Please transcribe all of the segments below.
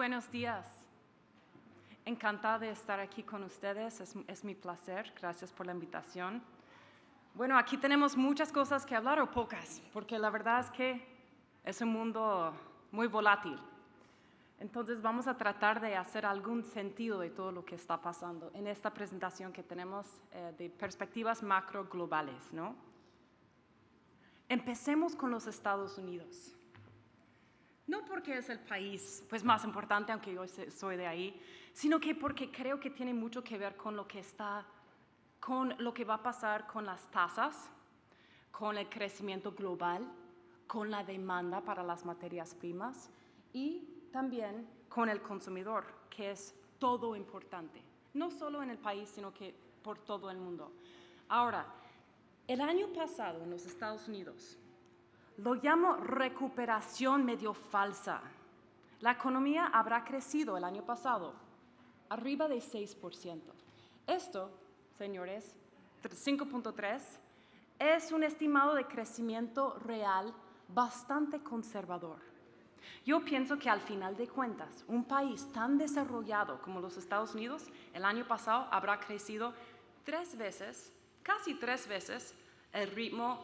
Buenos días. Encantada de estar aquí con ustedes. Es mi placer. Gracias por la invitación. Bueno, aquí tenemos muchas cosas que hablar o pocas, porque la verdad es que es un mundo muy volátil. Entonces vamos a tratar de hacer algún sentido de todo lo que está pasando en esta presentación que tenemos de perspectivas macro globales, ¿no? Empecemos con los Estados Unidos. No porque es el país pues, más importante, aunque yo soy de ahí, sino que porque creo que tiene mucho que ver con lo que va a pasar con las tasas, con el crecimiento global, con la demanda para las materias primas y también con el consumidor, que es todo importante, no solo en el país, sino que por todo el mundo. Ahora, el año pasado en los Estados Unidos, lo llamo recuperación medio falsa. La economía habrá crecido el año pasado arriba de 6%. Esto, señores, 5.3, es un estimado de crecimiento real bastante conservador. Yo pienso que al final de cuentas, un país tan desarrollado como los Estados Unidos, el año pasado habrá crecido 3 veces, casi 3 veces, el ritmo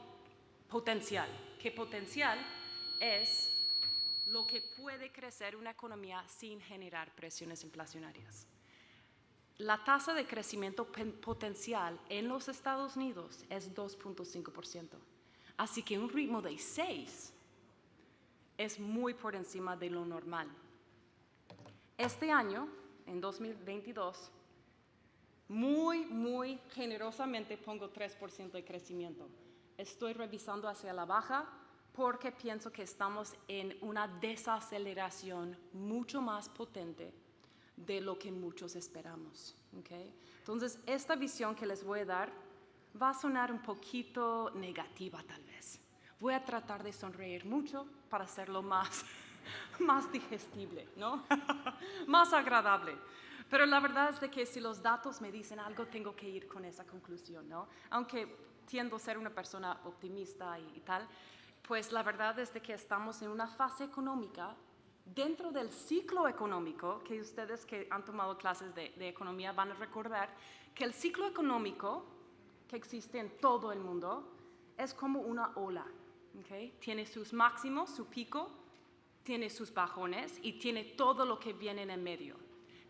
potencial. Que potencial es lo que puede crecer una economía sin generar presiones inflacionarias. La tasa de crecimiento potencial en los Estados Unidos es 2.5%. Así que un ritmo de 6 es muy por encima de lo normal. Este año, en 2022, muy generosamente pongo 3% de crecimiento. Estoy revisando hacia la baja porque pienso que estamos en una desaceleración mucho más potente de lo que muchos esperamos. ¿Okay? Entonces, esta visión que les voy a dar va a sonar un poquito negativa tal vez. Voy a tratar de sonreír mucho para hacerlo más digestible, ¿no? Más agradable. Pero la verdad es de que si los datos me dicen algo, tengo que ir con esa conclusión, ¿no? Aunque tiendo a ser una persona optimista y tal, pues la verdad es de que estamos en una fase económica dentro del ciclo económico, que ustedes que han tomado clases de economía van a recordar, que el ciclo económico que existe en todo el mundo es como una ola, ¿okay? Tiene sus máximos, su pico, tiene sus bajones y tiene todo lo que viene en el medio.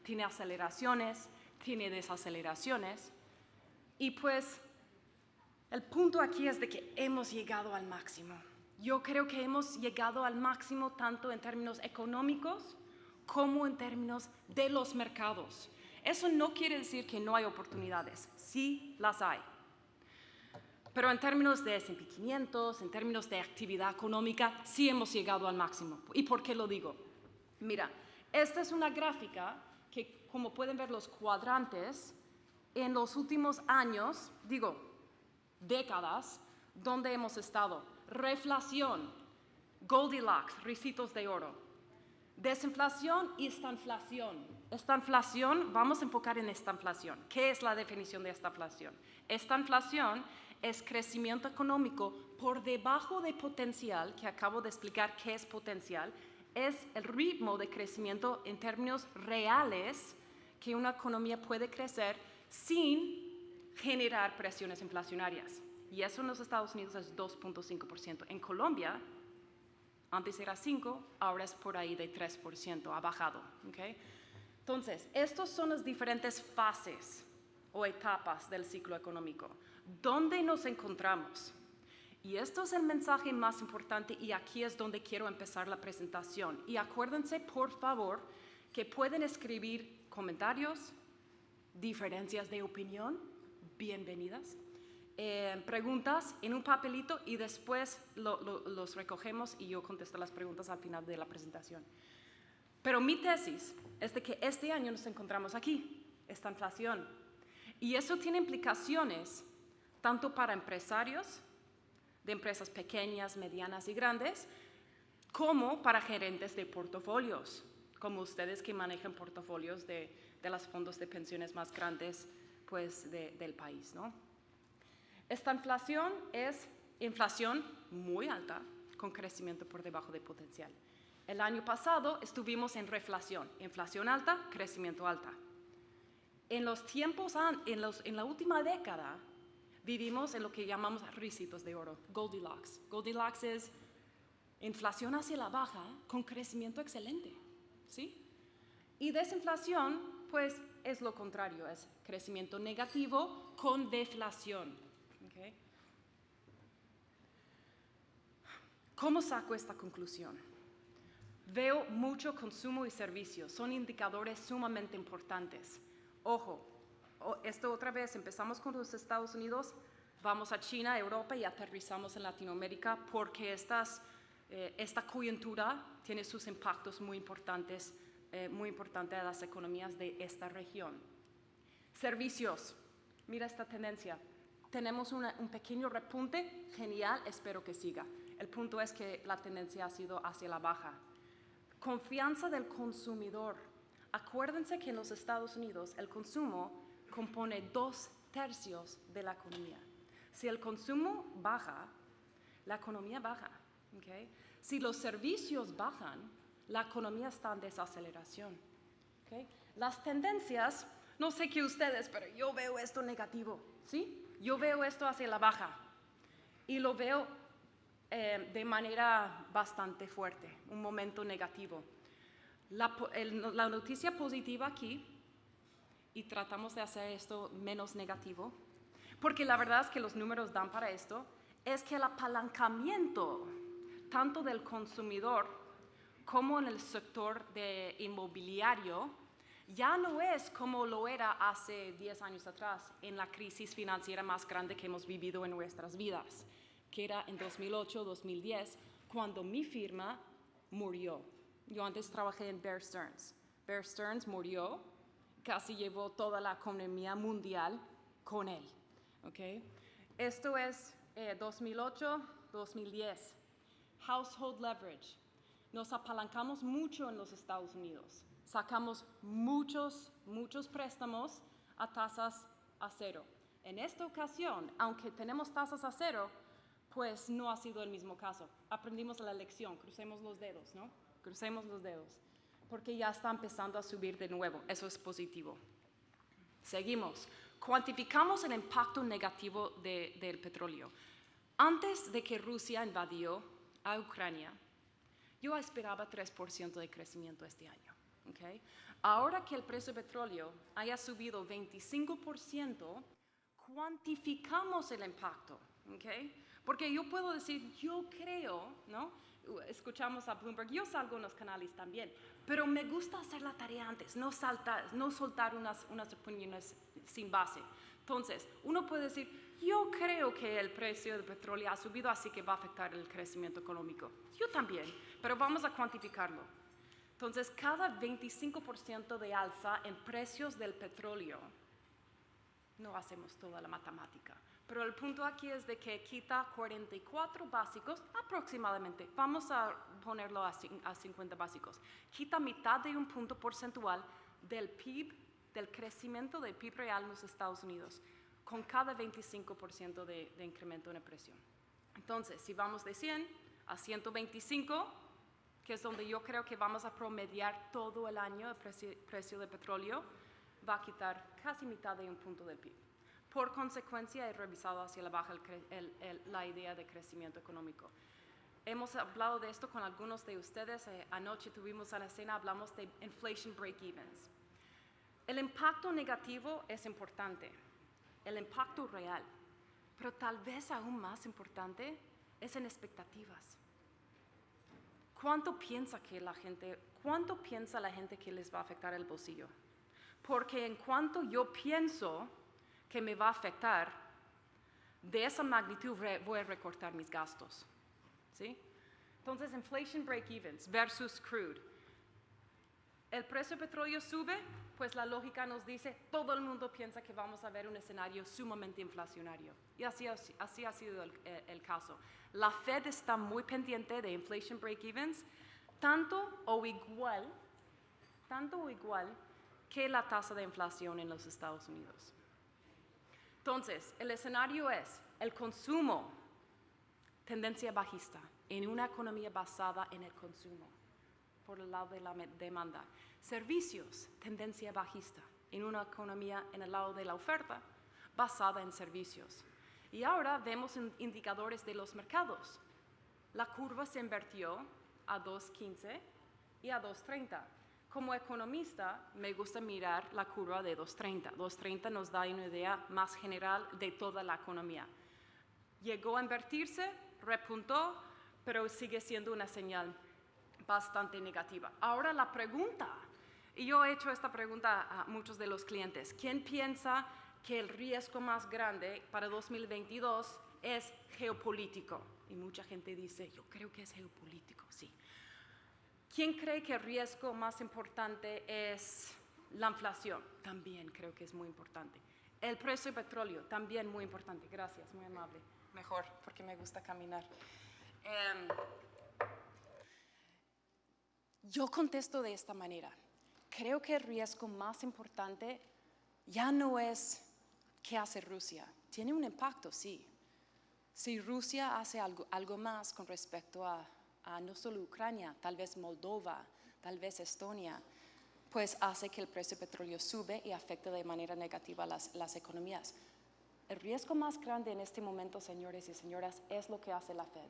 Tiene aceleraciones, tiene desaceleraciones y pues el punto aquí es de que hemos llegado al máximo. Yo creo que hemos llegado al máximo tanto en términos económicos como en términos de los mercados. Eso no quiere decir que no hay oportunidades, sí las hay. Pero en términos de S&P 500, en términos de actividad económica, sí hemos llegado al máximo. ¿Y por qué lo digo? Mira, esta es una gráfica que, como pueden ver los cuadrantes, en los últimos años, décadas, donde hemos estado. Reflación, Goldilocks, ricitos de oro. Desinflación y estanflación. Estanflación, vamos a enfocar en estanflación. ¿Qué es la definición de estanflación? Estanflación es crecimiento económico por debajo de potencial, que acabo de explicar qué es potencial, es el ritmo de crecimiento en términos reales que una economía puede crecer sin generar presiones inflacionarias. Y eso en los Estados Unidos es 2.5%. En Colombia, antes era 5%, ahora es por ahí de 3%, ha bajado. ¿Okay? Entonces, estas son las diferentes fases o etapas del ciclo económico. ¿Dónde nos encontramos? Y esto es el mensaje más importante y aquí es donde quiero empezar la presentación. Y acuérdense, por favor, que pueden escribir comentarios, diferencias de opinión, bienvenidas, preguntas en un papelito y después los recogemos y yo contesto las preguntas al final de la presentación. Pero mi tesis es de que este año nos encontramos aquí, esta inflación. Y eso tiene implicaciones tanto para empresarios, de empresas pequeñas, medianas y grandes, como para gerentes de portafolios, como ustedes que manejan portafolios de los fondos de pensiones más grandes pues, del país, ¿no? Esta inflación es inflación muy alta, con crecimiento por debajo de potencial. El año pasado estuvimos en reflación, inflación alta, crecimiento alta. En los tiempos, en la última década, vivimos en lo que llamamos ricitos de oro, Goldilocks. Goldilocks es inflación hacia la baja con crecimiento excelente, ¿sí? Y desinflación, pues, es lo contrario, es crecimiento negativo con deflación, ¿okay? ¿Cómo saco esta conclusión? Veo mucho consumo y servicios, son indicadores sumamente importantes. Ojo, esto otra vez, empezamos con los Estados Unidos, vamos a China, Europa y aterrizamos en Latinoamérica porque esta coyuntura tiene sus impactos muy importantes a las economías de esta región. Servicios, mira esta tendencia. Tenemos un pequeño repunte, genial, espero que siga. El punto es que la tendencia ha sido hacia la baja. Confianza del consumidor. Acuérdense que en los Estados Unidos el consumo compone 2/3 de la economía. Si el consumo baja, la economía baja. ¿Okay? Si los servicios bajan, la economía está en desaceleración. ¿Okay? Las tendencias, no sé qué ustedes, pero yo veo esto negativo, ¿sí? Yo veo esto hacia la baja y lo veo de manera bastante fuerte, un momento negativo. La noticia positiva aquí, y tratamos de hacer esto menos negativo, porque la verdad es que los números dan para esto, es que el apalancamiento tanto del consumidor como en el sector inmobiliario ya no es como lo era hace 10 años atrás en la crisis financiera más grande que hemos vivido en nuestras vidas, que era en 2008-2010, cuando mi firma murió. Yo antes trabajé en Bear Stearns. Bear Stearns murió, casi llevó toda la economía mundial con él. ¿Okay? Esto es 2008-2010. Household leverage. Nos apalancamos mucho en los Estados Unidos. Sacamos muchos préstamos a tasas a cero. En esta ocasión, aunque tenemos tasas a cero, pues no ha sido el mismo caso. Aprendimos la lección, crucemos los dedos, ¿no? Crucemos los dedos, porque ya está empezando a subir de nuevo. Eso es positivo. Seguimos. Cuantificamos el impacto negativo del petróleo. Antes de que Rusia invadió a Ucrania, yo esperaba 3% de crecimiento este año. ¿Okay? Ahora que el precio del petróleo haya subido 25%, cuantificamos el impacto. ¿Okay? Porque yo puedo decir, yo creo, ¿no? Escuchamos a Bloomberg, yo salgo en los canales también, pero me gusta hacer la tarea antes, no soltar unas opiniones sin base. Entonces, uno puede decir, yo creo que el precio del petróleo ha subido, así que va a afectar el crecimiento económico. Yo también, pero vamos a cuantificarlo. Entonces, cada 25% de alza en precios del petróleo, no hacemos toda la matemática, pero el punto aquí es de que quita 44 básicos aproximadamente, vamos a ponerlo a 50 básicos, quita mitad de un punto porcentual del PIB, del crecimiento del PIB real en los Estados Unidos, con cada 25% de incremento en el precio. Entonces, si vamos de 100 a 125, que es donde yo creo que vamos a promediar todo el año el precio del petróleo, va a quitar casi mitad de un punto del PIB. Por consecuencia, he revisado hacia la baja la idea de crecimiento económico. Hemos hablado de esto con algunos de ustedes. Anoche tuvimos en la cena, hablamos de inflation break-evens. El impacto negativo es importante, el impacto real, pero tal vez aún más importante es en expectativas. ¿Cuánto piensa la gente que les va a afectar el bolsillo? Porque en cuanto yo pienso que me va a afectar, de esa magnitud voy a recortar mis gastos. ¿Sí? Entonces, inflation break-evens versus crude. El precio del petróleo sube, pues la lógica nos dice, todo el mundo piensa que vamos a ver un escenario sumamente inflacionario. Y así ha sido el caso. La Fed está muy pendiente de inflation break-evens, tanto o igual que la tasa de inflación en los Estados Unidos. Entonces, el escenario es el consumo, tendencia bajista, en una economía basada en el consumo. por el lado de la demanda. Servicios, tendencia bajista, en una economía en el lado de la oferta, basada en servicios. Y ahora vemos indicadores de los mercados. La curva se invirtió a 2.15 y a 2.30. Como economista, me gusta mirar la curva de 2.30. 2.30 nos da una idea más general de toda la economía. Llegó a invertirse, repuntó, pero sigue siendo una señal bastante negativa. Ahora la pregunta, y yo he hecho esta pregunta a muchos de los clientes, ¿quién piensa que el riesgo más grande para 2022 es geopolítico? Y mucha gente dice, yo creo que es geopolítico, sí. ¿Quién cree que el riesgo más importante es la inflación? También creo que es muy importante. El precio del petróleo, también muy importante. Gracias, muy amable. Mejor, porque me gusta caminar. Yo contesto de esta manera. Creo que el riesgo más importante ya no es qué hace Rusia. Tiene un impacto, sí. Si Rusia hace algo más con respecto a no solo Ucrania, tal vez Moldova, tal vez Estonia, pues hace que el precio del petróleo sube y afecta de manera negativa las economías. El riesgo más grande en este momento, señores y señoras, es lo que hace la Fed.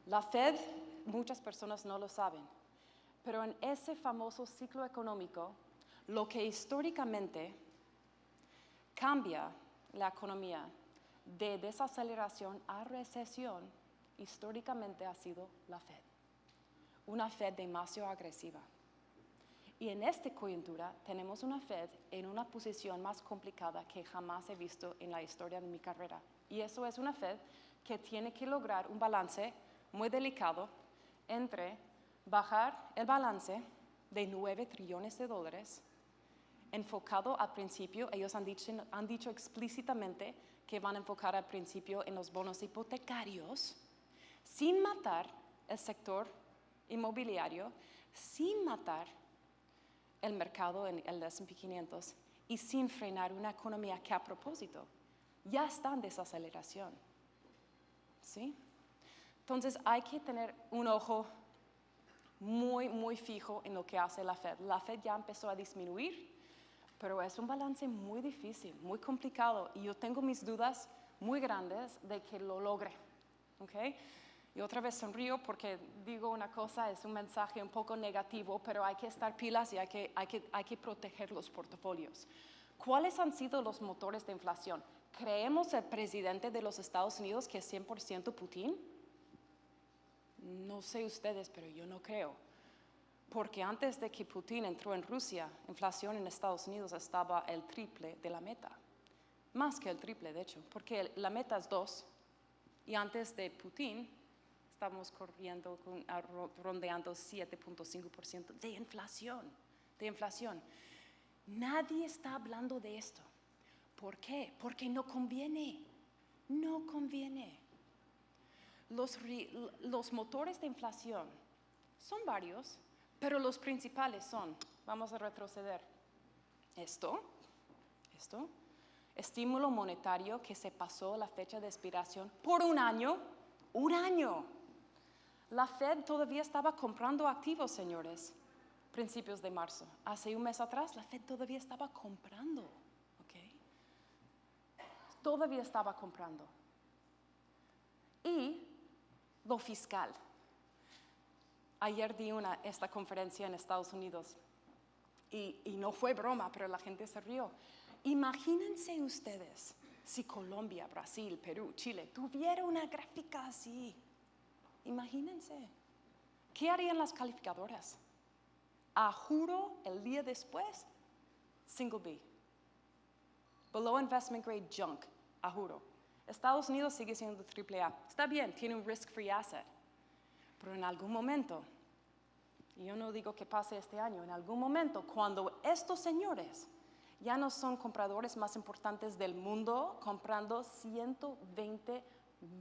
La Fed, muchas personas no lo saben, pero en ese famoso ciclo económico, lo que históricamente cambia la economía de desaceleración a recesión, históricamente ha sido la Fed. Una Fed demasiado agresiva. Y en esta coyuntura tenemos una Fed en una posición más complicada que jamás he visto en la historia de mi carrera. Y eso es una Fed que tiene que lograr un balance muy delicado entre bajar el balance de 9 trillones de dólares, enfocado al principio, ellos han dicho explícitamente que van a enfocar al principio en los bonos hipotecarios, sin matar el sector inmobiliario, sin matar el mercado en el S&P 500 y sin frenar una economía que a propósito ya está en desaceleración. ¿Sí? Entonces hay que tener un ojo muy, muy fijo en lo que hace la Fed. La Fed ya empezó a disminuir, pero es un balance muy difícil, muy complicado, y yo tengo mis dudas muy grandes de que lo logre. ¿Okay? Y otra vez sonrío porque digo una cosa, es un mensaje un poco negativo, pero hay que estar pilas y hay que proteger los portafolios. ¿Cuáles han sido los motores de inflación? ¿Creemos el presidente de los Estados Unidos que es 100% Putin? No sé ustedes, pero yo no creo. Porque antes de que Putin entró en Rusia, la inflación en Estados Unidos estaba el triple de la meta. Más que el triple, de hecho, porque la meta es 2. Y antes de Putin, estamos corriendo, rondeando 7.5% de inflación. Nadie está hablando de esto. ¿Por qué? Porque no conviene. No conviene. Los motores de inflación son varios, pero los principales son, vamos a retroceder, esto, estímulo monetario que se pasó la fecha de expiración por un año. La Fed todavía estaba comprando activos, señores, principios de marzo. Hace un mes atrás, la Fed todavía estaba comprando, ¿ok? Todavía estaba comprando. Y lo fiscal. Ayer di esta conferencia en Estados Unidos y no fue broma, pero la gente se rió. Imagínense ustedes si Colombia, Brasil, Perú, Chile tuviera una gráfica así. Imagínense. ¿Qué harían las calificadoras? A juro, el día después, single B. Below investment grade junk, a juro. Estados Unidos sigue siendo AAA. Está bien, tiene un risk-free asset. Pero en algún momento, y yo no digo que pase este año, en algún momento, cuando estos señores ya no son compradores más importantes del mundo, comprando 120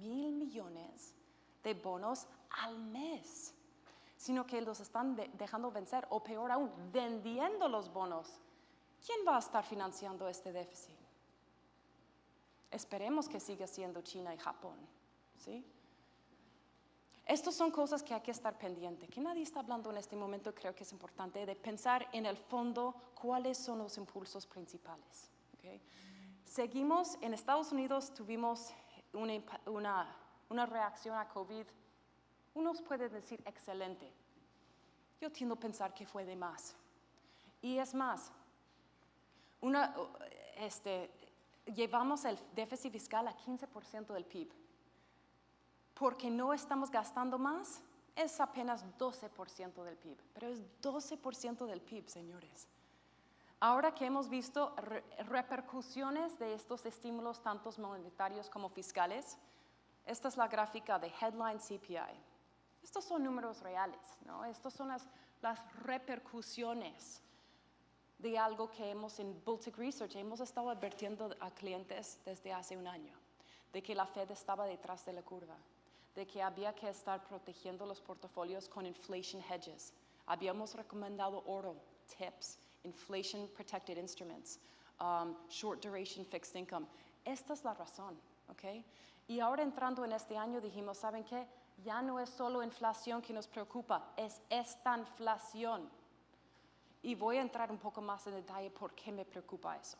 mil millones de bonos al mes, sino que los están dejando vencer, o peor aún, vendiendo los bonos, ¿quién va a estar financiando este déficit? Esperemos que siga siendo China y Japón, ¿sí? Estas son cosas que hay que estar pendiente, que nadie está hablando en este momento. Creo que es importante de pensar en el fondo cuáles son los impulsos principales. ¿Okay? Seguimos, en Estados Unidos tuvimos una reacción a COVID, unos pueden decir excelente. Yo tiendo a pensar que fue de más. Y es más, llevamos el déficit fiscal a 15% del PIB. Porque no estamos gastando más, es apenas 12% del PIB, pero es 12% del PIB, señores. Ahora que hemos visto repercusiones de estos estímulos, tanto monetarios como fiscales, esta es la gráfica de Headline CPI. Estos son números reales, ¿no? Estas son las repercusiones de algo que hemos en Baltic Research hemos estado advirtiendo a clientes desde hace un año, de que la Fed estaba detrás de la curva, de que había que estar protegiendo los portafolios con inflation hedges. Habíamos recomendado oro, TIPS, inflation protected instruments, short duration fixed income. Esta es la razón, ¿ok? Y ahora entrando en este año dijimos, ¿saben qué? Ya no es solo inflación que nos preocupa, es esta inflación. Y voy a entrar un poco más en detalle por qué me preocupa eso.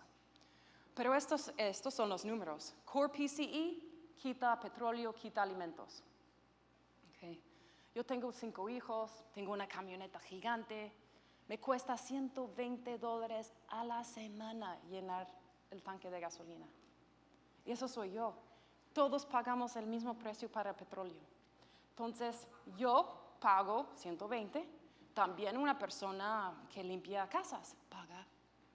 Pero estos son los números. Core PCE quita petróleo, quita alimentos. Okay. Yo tengo 5 hijos, tengo una camioneta gigante, me cuesta $120 a la semana llenar el tanque de gasolina. Y eso soy yo. Todos pagamos el mismo precio para el petróleo. Entonces, yo pago 120, también una persona que limpia casas paga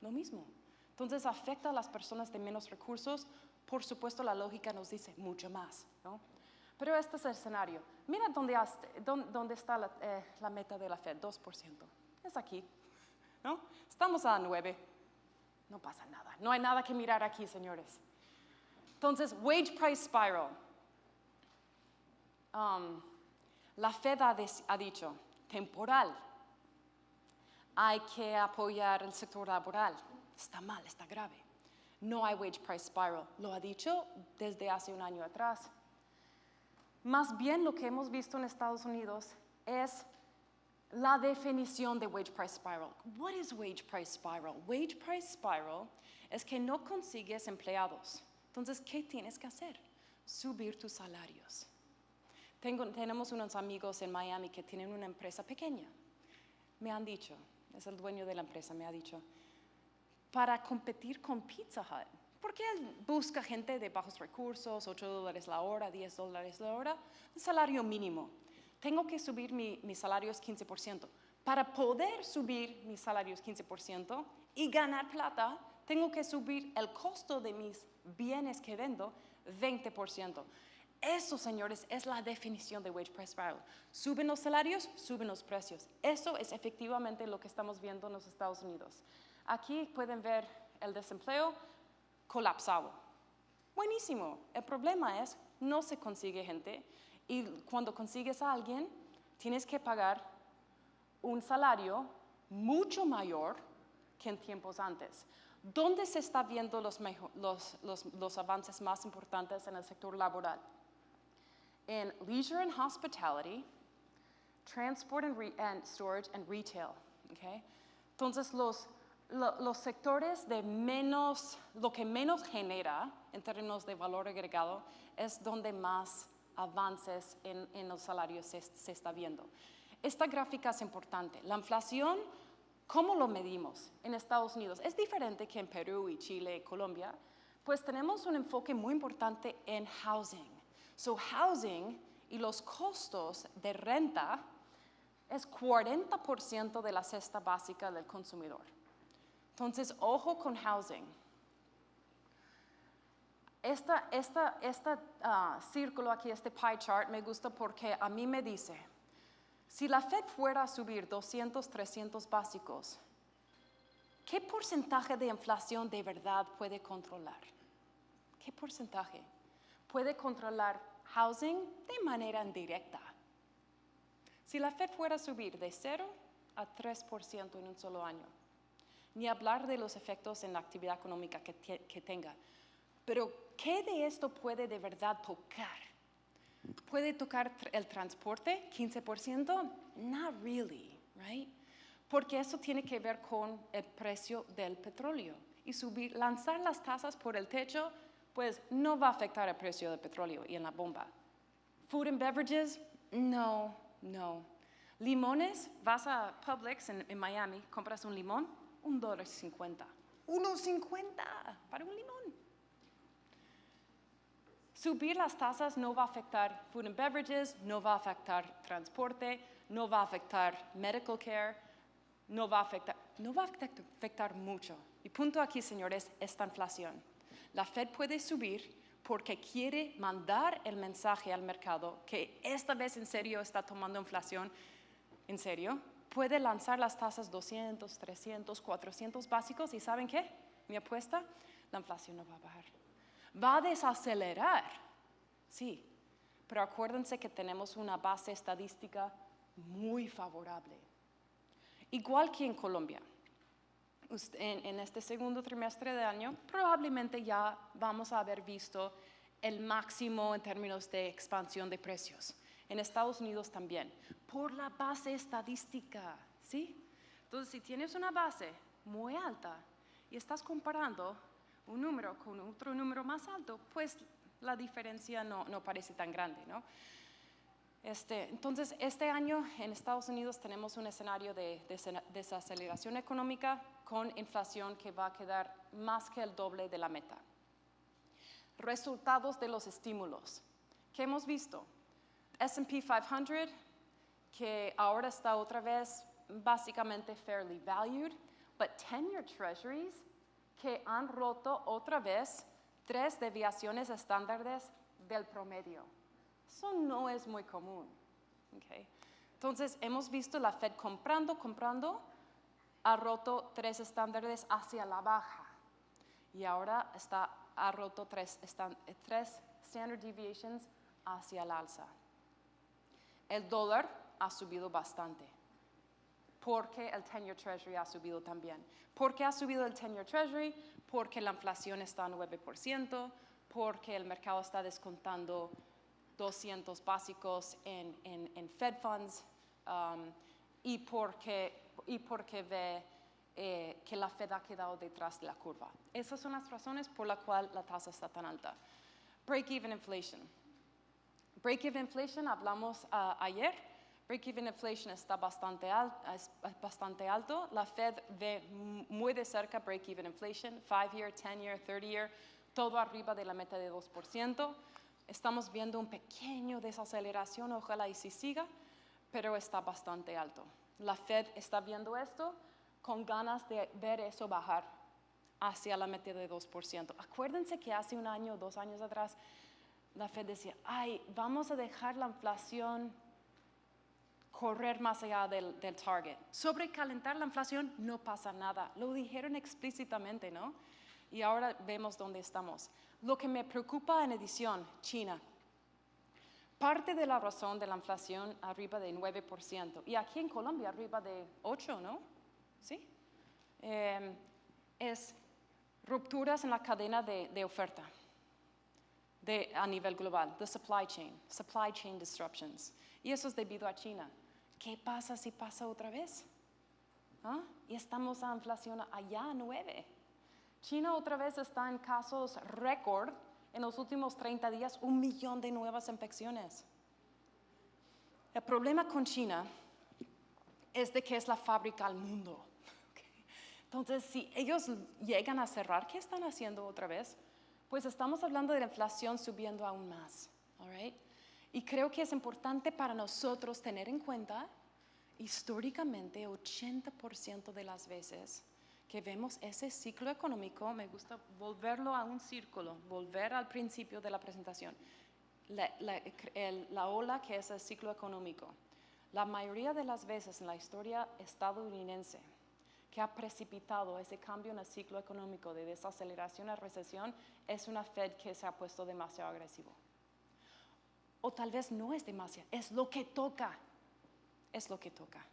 lo mismo. Entonces, afecta a las personas de menos recursos. Por supuesto, la lógica nos dice mucho más, ¿no? Pero este es el escenario. Mira dónde está la meta de la Fed, 2%. Es aquí, ¿no? Estamos a 9. No pasa nada. No hay nada que mirar aquí, señores. Entonces, wage price spiral. La Fed ha dicho, temporal. Hay que apoyar el sector laboral. Está mal, está grave. No hay wage price spiral. Lo ha dicho desde hace un año atrás. Más bien lo que hemos visto en Estados Unidos es la definición de wage price spiral. What is wage price spiral? Wage price spiral es que no consigues empleados. Entonces, ¿qué tienes que hacer? Subir tus salarios. Tenemos unos amigos en Miami que tienen una empresa pequeña. Me han dicho, es el dueño de la empresa, me ha dicho, para competir con Pizza Hut, porque él busca gente de bajos recursos, $8 la hora, $10 la hora, el salario mínimo. Tengo que subir mis salarios 15%. Para poder subir mis salarios 15% y ganar plata, tengo que subir el costo de mis bienes que vendo 20%. Eso, señores, es la definición de wage price spiral. Suben los salarios, suben los precios. Eso es efectivamente lo que estamos viendo en los Estados Unidos. Aquí pueden ver el desempleo colapsado. Buenísimo. El problema es, no se consigue gente y cuando consigues a alguien, tienes que pagar un salario mucho mayor que en tiempos antes. ¿Dónde se están viendo los avances más importantes en el sector laboral? En leisure and hospitality, transport and storage and retail. Okay? Entonces, los sectores de lo que menos genera en términos de valor agregado es donde más avances en los salarios se está viendo. Esta gráfica es importante. La inflación, ¿cómo lo medimos en Estados Unidos? Es diferente que en Perú y Chile y Colombia, pues tenemos un enfoque muy importante en housing. So, housing y los costos de renta es 40% de la cesta básica del consumidor. Entonces, ojo con housing. Este círculo aquí, este pie chart, me gusta porque a mí me dice, si la Fed fuera a subir 200, 300 básicos, ¿qué porcentaje de inflación de verdad puede controlar? ¿Qué porcentaje? Puede controlar housing de manera indirecta. Si la Fed fuera a subir de 0 a 3% en un solo año, ni hablar de los efectos en la actividad económica que tenga, pero ¿qué de esto puede de verdad tocar? ¿Puede tocar el transporte 15%? Not really, right? Porque eso tiene que ver con el precio del petróleo. Y lanzar las tasas por el techo, pues no va a afectar el precio del petróleo y en la bomba. Food and beverages, no. Limones, vas a Publix en Miami, compras un limón, $1.50. $1.50 para un limón. Subir las tasas no va a afectar food and beverages, no va a afectar transporte, no va a afectar medical care, no va a afectar mucho. Y punto aquí, señores, esta inflación. La Fed puede subir porque quiere mandar el mensaje al mercado que esta vez en serio está tomando inflación en serio. Puede lanzar las tasas 200, 300, 400 básicos y ¿saben qué? Mi apuesta, la inflación no va a bajar. Va a desacelerar, sí, pero acuérdense que tenemos una base estadística muy favorable. Igual que en Colombia. En este segundo trimestre del año probablemente ya vamos a haber visto el máximo en términos de expansión de precios. En Estados Unidos también, por la base estadística, ¿sí? Entonces, si tienes una base muy alta y estás comparando un número con otro número más alto, pues la diferencia no parece tan grande, ¿no? Entonces, este año en Estados Unidos tenemos un escenario de desaceleración económica con inflación que va a quedar más que el doble de la meta. Resultados de los estímulos. ¿Qué hemos visto? S&P 500, que ahora está otra vez básicamente fairly valued, but 10-year treasuries que han roto otra vez 3 desviaciones estándares del promedio. Eso no es muy común. Okay. Entonces, hemos visto la Fed comprando, ha roto 3 estándares hacia la baja. Y ahora ha roto 3 standard deviations hacia el alza. El dólar ha subido bastante, porque el 10-year Treasury ha subido también. ¿Por qué ha subido el 10-year Treasury? Porque la inflación está a 9%, porque el mercado está descontando 200 básicos en Fed Funds y porque ve que la Fed ha quedado detrás de la curva. Esas son las razones por las cuales la tasa está tan alta. Break-even inflation. Break-even inflation hablamos ayer. Break-even inflation está bastante alto. La Fed ve muy de cerca break-even inflation, 5-year, 10-year, 30-year, todo arriba de la meta de 2%. Estamos viendo un pequeño desaceleración, ojalá y sí siga, pero está bastante alto. La Fed está viendo esto con ganas de ver eso bajar hacia la meta de 2%. Acuérdense que hace un año, 2 años atrás, la Fed decía, vamos a dejar la inflación correr más allá del target. Sobrecalentar la inflación no pasa nada. Lo dijeron explícitamente, ¿no? Y ahora vemos dónde estamos. Lo que me preocupa en adición, China. Parte de la razón de la inflación arriba de 9%, y aquí en Colombia arriba de 8%, ¿no? ¿Sí? Es rupturas en la cadena de oferta a nivel global, the supply chain disruptions. Y eso es debido a China. ¿Qué pasa si pasa otra vez? ¿Ah? Y estamos a inflación allá a 9%. China otra vez está en casos récord en los últimos 30 días, 1 millón de nuevas infecciones. El problema con China es de que es la fábrica al mundo. Okay. Entonces, si ellos llegan a cerrar, ¿qué están haciendo otra vez? Pues estamos hablando de la inflación subiendo aún más. All right? Y creo que es importante para nosotros tener en cuenta, históricamente, 80% de las veces que vemos ese ciclo económico, me gusta volverlo a un círculo, volver al principio de la presentación, la ola que es el ciclo económico. La mayoría de las veces en la historia estadounidense que ha precipitado ese cambio en el ciclo económico de desaceleración a recesión es una Fed que se ha puesto demasiado agresivo. O tal vez no es demasiado, es lo que toca, es lo que toca.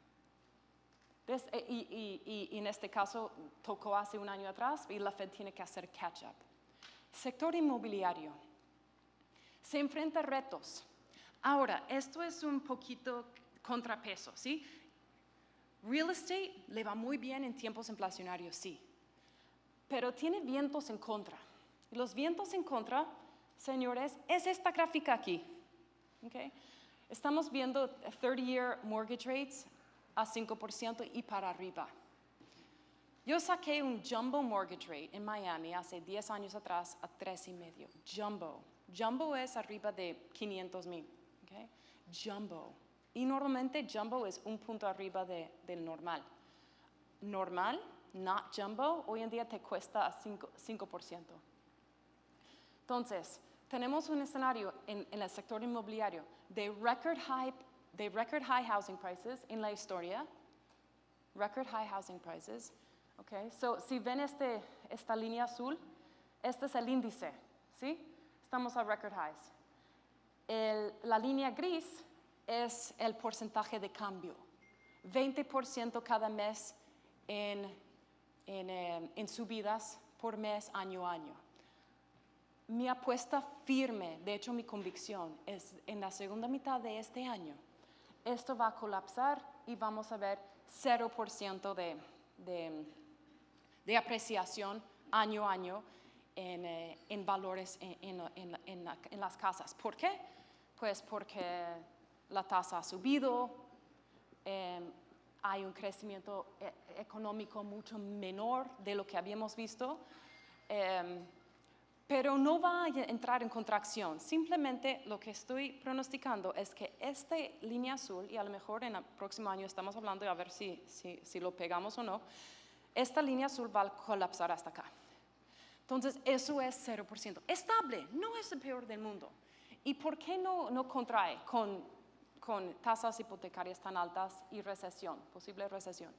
Y en este caso tocó hace un año atrás y la Fed tiene que hacer catch-up. Sector inmobiliario se enfrenta a retos. Ahora, esto es un poquito contrapeso, ¿sí? Real estate le va muy bien en tiempos inflacionarios, sí, pero tiene vientos en contra. Y los vientos en contra, señores, es esta gráfica aquí. ¿Okay? Estamos viendo 30-year mortgage rates a 5% y para arriba. Yo saqué un jumbo mortgage rate en Miami hace 10 años atrás a 3.5. Jumbo. Jumbo es arriba de 500,000. ¿Okay? Jumbo. Y normalmente jumbo es un punto arriba del normal. Normal, not jumbo, hoy en día te cuesta 5%. Entonces, tenemos un escenario en el sector inmobiliario de record high housing prices en la historia. Record high housing prices. Okay? So, si ven esta línea azul, este es el índice, ¿sí? Estamos a record highs. La línea gris es el porcentaje de cambio. 20% cada mes en subidas por mes, año a año. Mi apuesta firme, de hecho mi convicción, es en la segunda mitad de este año, esto va a colapsar y vamos a ver 0% de apreciación año a año en valores en las casas. ¿Por qué? Pues porque la tasa ha subido, hay un crecimiento económico mucho menor de lo que habíamos visto, pero no va a entrar en contracción. Simplemente lo que estoy pronosticando es que esta línea azul, y a lo mejor en el próximo año estamos hablando de a ver si lo pegamos o no, esta línea azul va a colapsar hasta acá. Entonces, eso es 0%. Estable, no es el peor del mundo. ¿Y por qué no contrae con tasas hipotecarias tan altas y recesión, posible recesión?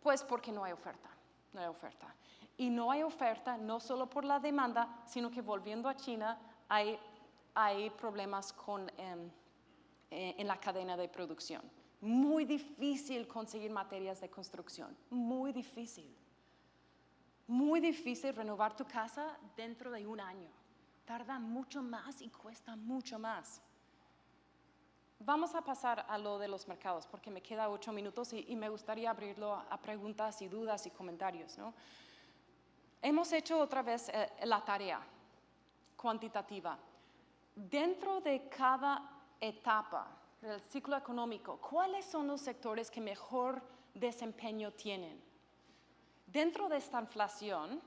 Pues porque no hay oferta, no hay oferta. Y no hay oferta no solo por la demanda, sino que volviendo a China hay problemas en la cadena de producción. Muy difícil conseguir materias de construcción, muy difícil. Muy difícil renovar tu casa dentro de un año. Tarda mucho más y cuesta mucho más. Vamos a pasar a lo de los mercados porque me queda 8 minutos y me gustaría abrirlo a preguntas y dudas y comentarios, ¿no? Hemos hecho otra vez la tarea cuantitativa. Dentro de cada etapa del ciclo económico, ¿cuáles son los sectores que mejor desempeño tienen? Dentro de esta inflación,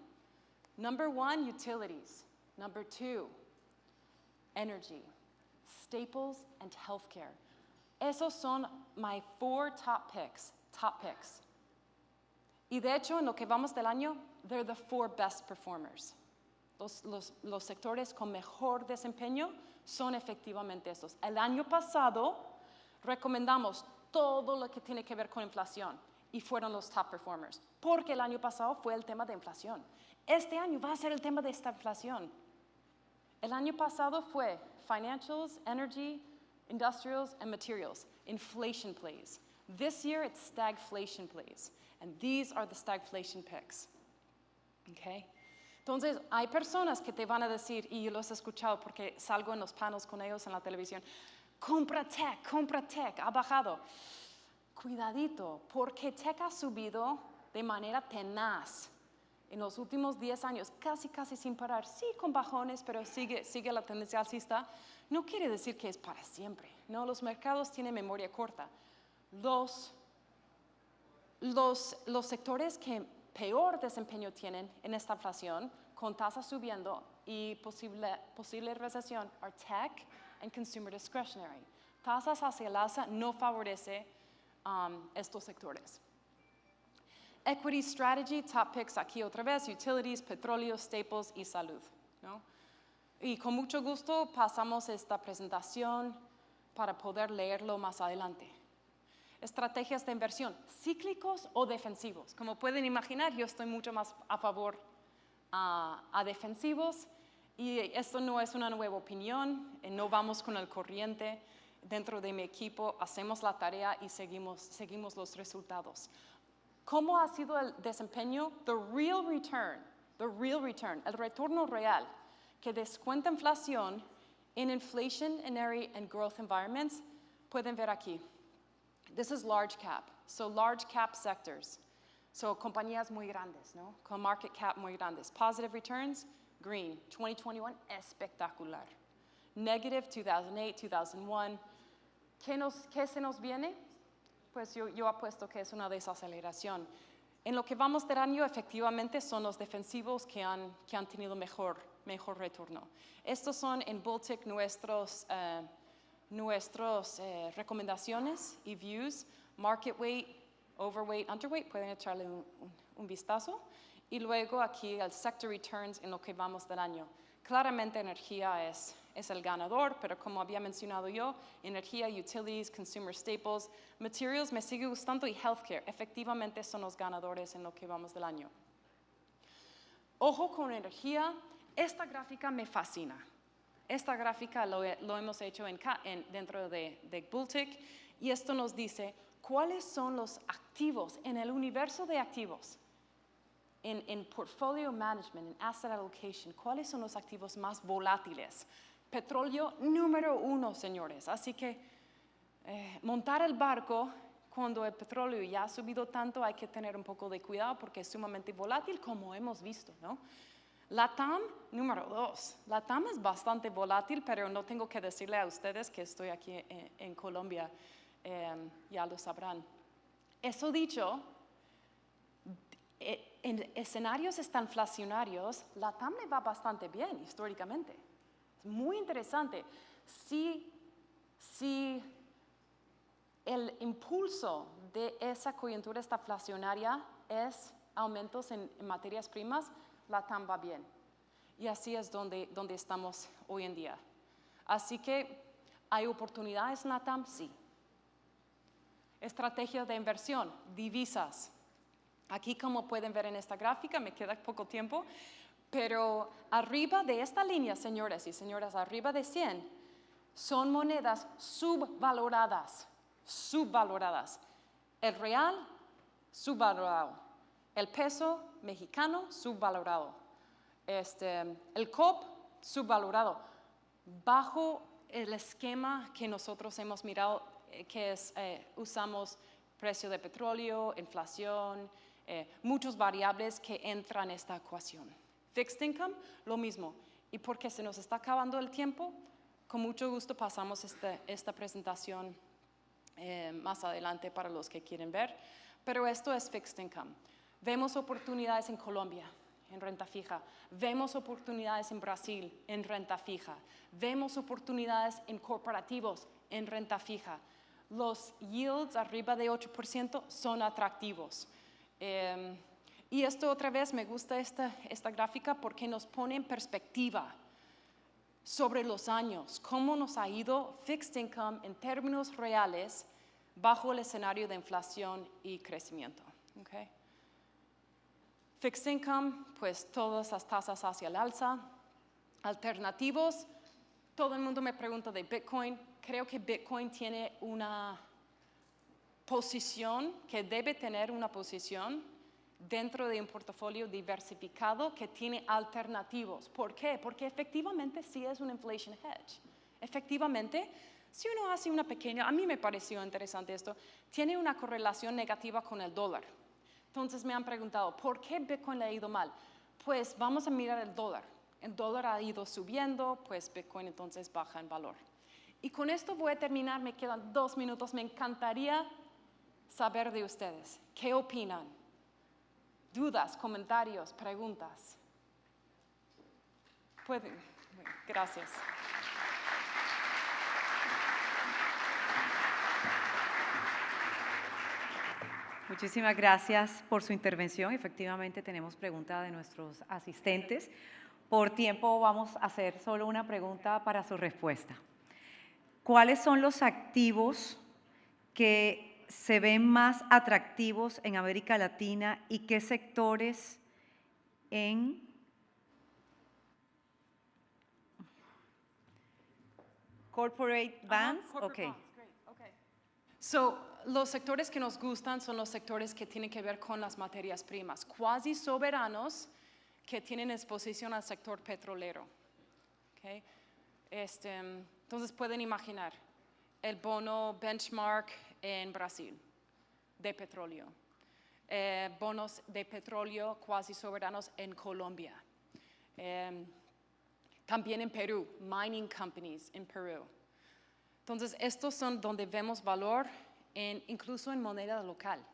number 1, utilities. Number 2, energy, staples, and healthcare. Esos son my 4 top picks. Y de hecho, en lo que vamos del año, they're the 4 best performers. Los sectores con mejor desempeño son efectivamente estos. El año pasado recomendamos todo lo que tiene que ver con inflación y fueron los top performers, porque el año pasado fue el tema de inflación. Este año va a ser el tema de esta inflación. El año pasado fue financials, energy, industrials, and materials. Inflation plays. This year it's stagflation plays. And these are the stagflation picks. Okay? Entonces, hay personas que te van a decir, y yo los he escuchado porque salgo en los panels con ellos en la televisión, compra tech, ha bajado. Cuidadito, porque tech ha subido de manera tenaz en los últimos 10 años, casi sin parar, sí con bajones, pero sigue la tendencia alcista. No quiere decir que es para siempre, ¿no? Los mercados tienen memoria corta. Los sectores que peor desempeño tienen en esta inflación, con tasas subiendo y posible recesión, are tech and consumer discretionary. Tasas hacia el alza no favorece estos sectores. Equity strategy, top picks aquí otra vez, utilities, petróleo, staples y salud, ¿no? Y con mucho gusto pasamos esta presentación para poder leerlo más adelante. Estrategias de inversión, cíclicos o defensivos. Como pueden imaginar, yo estoy mucho más a favor a defensivos y esto no es una nueva opinión, no vamos con el corriente. Dentro de mi equipo hacemos la tarea y seguimos los resultados. ¿Cómo ha sido el desempeño? The real return, el retorno real, que descuenta inflación In inflationary and growth environments, pueden ver aquí. This is large cap. So large cap sectors. So compañías muy grandes, ¿no? Con market cap muy grandes. Positive returns, green. 2021, espectacular. Negative, 2008, 2001. ¿Qué se nos viene? Pues yo apuesto que es una desaceleración. En lo que vamos del año, efectivamente, son los defensivos que han tenido mejor retorno. Estos son en Bulltick nuestros recomendaciones y views. Market weight, overweight, underweight, pueden echarle un vistazo. Y luego aquí el sector returns en lo que vamos del año. Claramente energía es el ganador, pero como había mencionado yo, energía, utilities, consumer staples, materials me sigue gustando y healthcare, efectivamente son los ganadores en lo que vamos del año. Ojo con energía, esta gráfica me fascina. Esta gráfica lo hemos hecho dentro de Bulltick y esto nos dice cuáles son los activos en el universo de activos. En portfolio management, en asset allocation, ¿cuáles son los activos más volátiles? Petróleo número 1, señores. Así que montar el barco cuando el petróleo ya ha subido tanto hay que tener un poco de cuidado porque es sumamente volátil como hemos visto, ¿no? LATAM número 2. LATAM es bastante volátil, pero no tengo que decirle a ustedes que estoy aquí en Colombia, ya lo sabrán. Eso dicho, en escenarios estanflacionarios, LATAM le va bastante bien históricamente. Es muy interesante. Si el impulso de esa coyuntura estanflacionaria es aumentos en materias primas, LATAM va bien. Y así es donde estamos hoy en día. Así que, ¿hay oportunidades en LATAM? Sí. Estrategia de inversión, divisas. Aquí, como pueden ver en esta gráfica, me queda poco tiempo, pero arriba de esta línea, señores y señoras, arriba de 100, son monedas subvaloradas. El real, subvalorado. El peso mexicano, subvalorado. El COP, subvalorado. Bajo el esquema que nosotros hemos mirado, que es, usamos precio de petróleo, inflación, muchas variables que entran en esta ecuación. Fixed income, lo mismo. Y porque se nos está acabando el tiempo, con mucho gusto pasamos esta presentación más adelante para los que quieren ver. Pero esto es fixed income. Vemos oportunidades en Colombia, en renta fija. Vemos oportunidades en Brasil, en renta fija. Vemos oportunidades en corporativos, en renta fija. Los yields arriba de 8% son atractivos. Y esto otra vez me gusta esta gráfica porque nos pone en perspectiva sobre los años, cómo nos ha ido fixed income en términos reales bajo el escenario de inflación y crecimiento. Okay. Fixed income, pues todas las tasas hacia el alza. Alternativos, todo el mundo me pregunta de Bitcoin. Creo que Bitcoin tiene una posición, que debe tener una posición dentro de un portafolio diversificado que tiene alternativos. ¿Por qué? Porque efectivamente sí es un inflation hedge. Efectivamente, si uno hace una pequeña, a mí me pareció interesante esto, tiene una correlación negativa con el dólar. Entonces me han preguntado, ¿por qué Bitcoin le ha ido mal? Pues vamos a mirar el dólar. El dólar ha ido subiendo, pues Bitcoin entonces baja en valor. Y con esto voy a terminar, me quedan 2 minutos. Me encantaría saber de ustedes. ¿Qué opinan? ¿Dudas, comentarios, preguntas? Pueden. Gracias. Muchísimas gracias por su intervención. Efectivamente, tenemos pregunta de nuestros asistentes. Por tiempo vamos a hacer solo una pregunta para su respuesta. ¿Cuáles son los activos que se ven más atractivos en América Latina y qué sectores en corporate bonds? Corporate bonds, great. Okay. So, los sectores que nos gustan son los sectores que tienen que ver con las materias primas, cuasi soberanos que tienen exposición al sector petrolero. Okay. Entonces pueden imaginar el bono benchmark en Brasil de petróleo, bonos de petróleo cuasi soberanos en Colombia, también en Perú, mining companies en Perú. Entonces estos son donde vemos valor incluso en moneda local.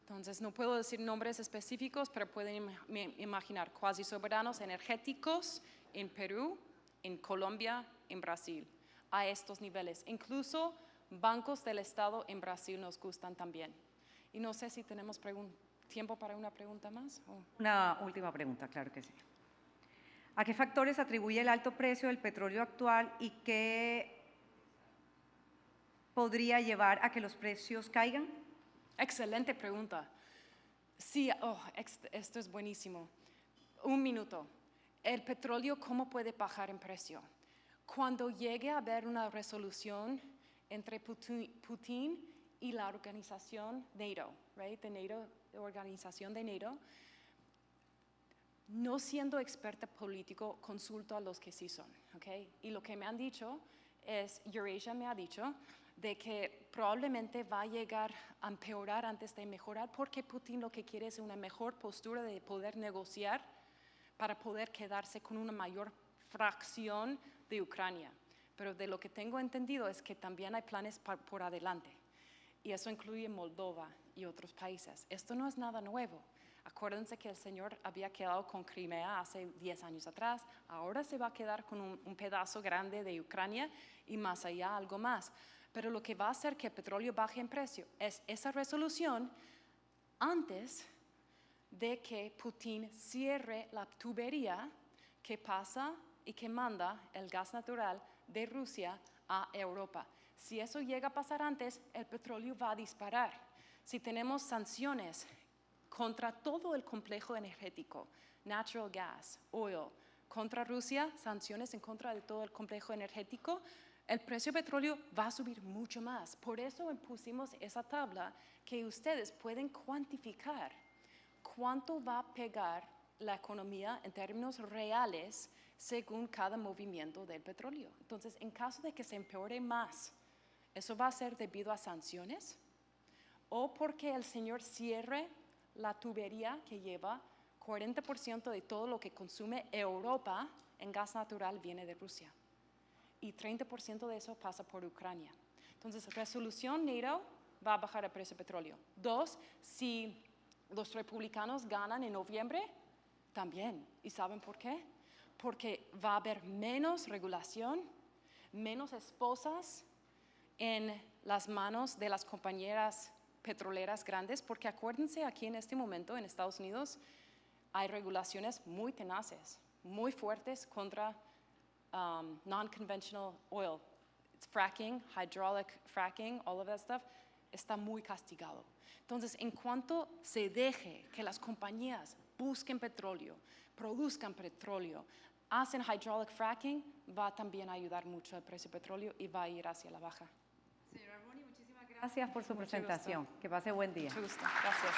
Entonces no puedo decir nombres específicos, pero pueden imaginar cuasi soberanos energéticos en Perú, en Colombia, en Brasil, a estos niveles. Incluso bancos del Estado en Brasil nos gustan también. Y no sé si tenemos tiempo para una pregunta más. Una última pregunta, claro que sí. ¿A qué factores atribuye el alto precio del petróleo actual y qué podría llevar a que los precios caigan? Excelente pregunta. Sí, esto es buenísimo. Un minuto. El petróleo, ¿cómo puede bajar en precio? Cuando llegue a haber una resolución entre Putin y la organización NATO, right? La organización de NATO. No siendo experta político, consulto a los que sí son, ¿ok? Y lo que me han dicho Eurasia me ha dicho, de que probablemente va a llegar a empeorar antes de mejorar, porque Putin lo que quiere es una mejor postura de poder negociar para poder quedarse con una mayor fracción de Ucrania. Pero de lo que tengo entendido es que también hay planes por adelante, y eso incluye Moldova y otros países. Esto no es nada nuevo. Acuérdense que el señor había quedado con Crimea hace 10 años atrás, ahora se va a quedar con un pedazo grande de Ucrania y más allá algo más. Pero lo que va a hacer que el petróleo baje en precio es esa resolución antes de que Putin cierre la tubería que pasa y que manda el gas natural de Rusia a Europa. Si eso llega a pasar antes, el petróleo va a disparar. Si tenemos sanciones contra todo el complejo energético, natural gas, oil, contra Rusia, sanciones en contra de todo el complejo energético, el precio del petróleo va a subir mucho más. Por eso pusimos esa tabla que ustedes pueden cuantificar cuánto va a pegar la economía en términos reales según cada movimiento del petróleo. Entonces, en caso de que se empeore más, ¿eso va a ser debido a sanciones o porque el señor cierre la tubería que lleva 40% de todo lo que consume Europa en gas natural viene de Rusia? Y 30% de eso pasa por Ucrania. Entonces, resolución NATO va a bajar el precio del petróleo. 2, si los republicanos ganan en noviembre, también. ¿Y saben por qué? Porque va a haber menos regulación, menos esposas en las manos de las compañeras petroleras grandes, porque acuérdense, aquí en este momento en Estados Unidos hay regulaciones muy tenaces, muy fuertes contra non-conventional oil. It's fracking, hydraulic fracking, all of that stuff, está muy castigado. Entonces, en cuanto se deje que las compañías busquen petróleo, produzcan petróleo, hacen hydraulic fracking, va también a ayudar mucho al precio del petróleo y va a ir hacia la baja. Señora Armoni, muchísimas gracias por su presentación. Que pase buen día. Mucho gusto. Gracias.